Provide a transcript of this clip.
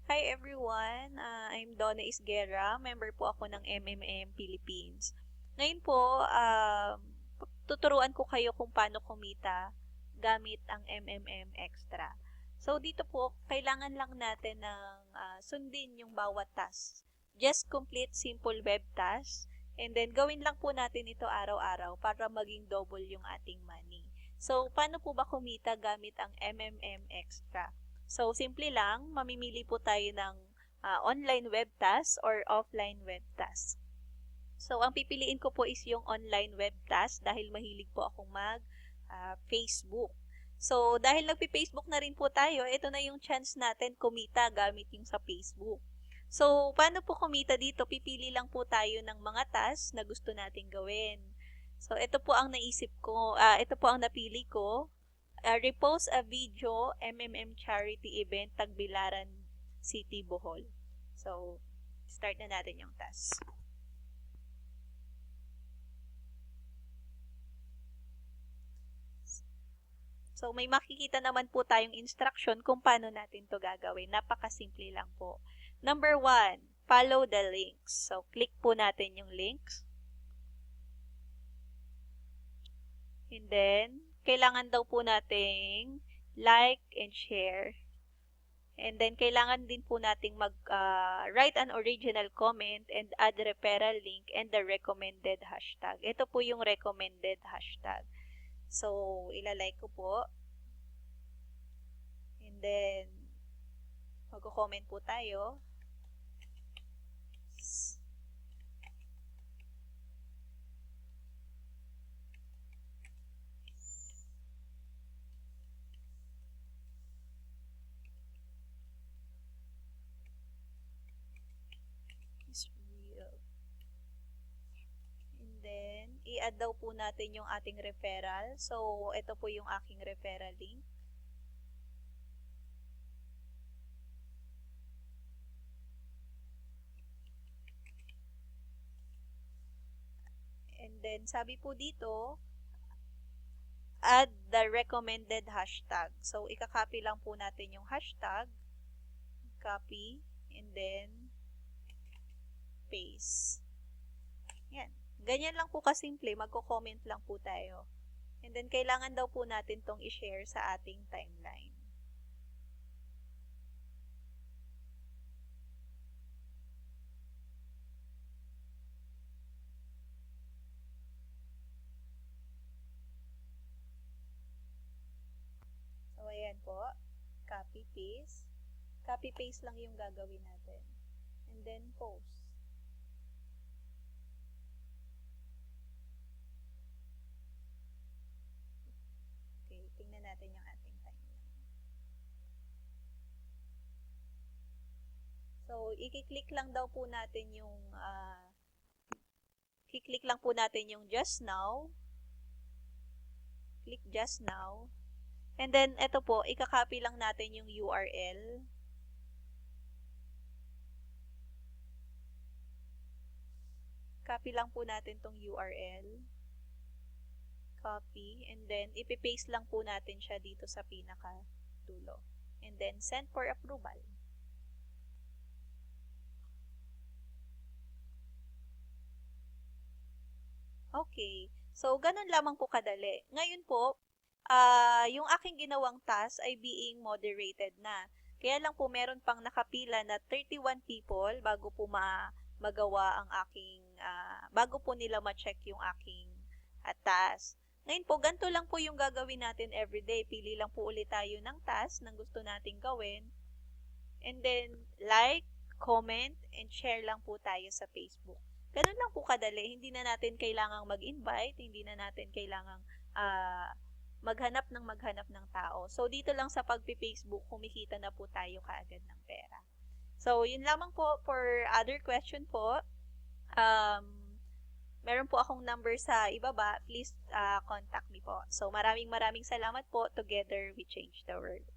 Hi everyone, I'm Donna Isguera, member po ako ng MMM Philippines. Ngayon po, tuturuan ko kayo kung paano kumita gamit ang MMM Extra. So dito po, kailangan lang natin ng sundin yung bawat task. Just complete simple web task and then gawin lang po natin ito araw-araw para maging double yung ating money. So paano po ba kumita gamit ang MMM Extra? So, simple lang, mamimili po tayo ng online web task or offline web task. So, ang pipiliin ko po is yung online web task dahil mahilig po akong mag-Facebook. So, dahil nagpi-Facebook na rin po tayo, ito na yung chance natin kumita gamit yung sa Facebook. So, paano po kumita dito? Pipili lang po tayo ng mga task na gusto nating gawin. So, ito po ang naisip ko, ito po ang napili ko. Repost a video MMM charity event Tagbilaran City, Bohol. So, start na natin yung task. So, may makikita naman po tayong instruction kung paano natin to gagawin. Napakasimple lang po. Number 1, follow the links. So, click po natin yung links. And then, kailangan daw po nating like and share. And then, kailangan din po nating write an original comment and add referral link and the recommended hashtag. Ito po yung recommended hashtag. So, ilalike ko po. And then, mag-comment po tayo. And then, i-add daw po natin yung ating referral. So, ito po yung aking referral link. And then, sabi po dito, add the recommended hashtag. So, ikakopy lang po natin yung hashtag. Copy. And then, paste. Yan. Ganyan lang po kasimple. Magko-comment lang po tayo. And then, kailangan daw po natin tong i-share sa ating timeline. So, ayan po. Copy, paste. Copy, paste lang yung gagawin natin. And then, post. Okay, tingnan natin yung ating timeline. So, i-click lang daw po natin yung i-click lang po natin yung just now. Click just now. And then, ito po, ikakopy lang natin yung URL. Copy lang po natin tong URL. Copy. And then, ipipaste lang po natin siya dito sa pinaka-dulo. And then, send for approval. Okay. So, ganun lamang po kadali. Ngayon po, yung aking ginawang task ay being moderated na. Kaya lang po meron pang nakapila na 31 people bago po magawa ang aking, bago po nila ma-check yung aking task. Ngayon po, ganito lang po yung gagawin natin everyday. Pili lang po ulit tayo ng task na gusto nating gawin. And then, like, comment, and share lang po tayo sa Facebook. Ganun lang po kadali. Hindi na natin kailangang mag-invite, hindi na natin kailangang maghanap ng tao. So, dito lang sa pagpi-Facebook, kumikita na po tayo kaagad ng pera. So, yun lamang po. For other question po, meron po akong number sa ibaba. Please contact me po. So, maraming salamat po. Together, we change the world.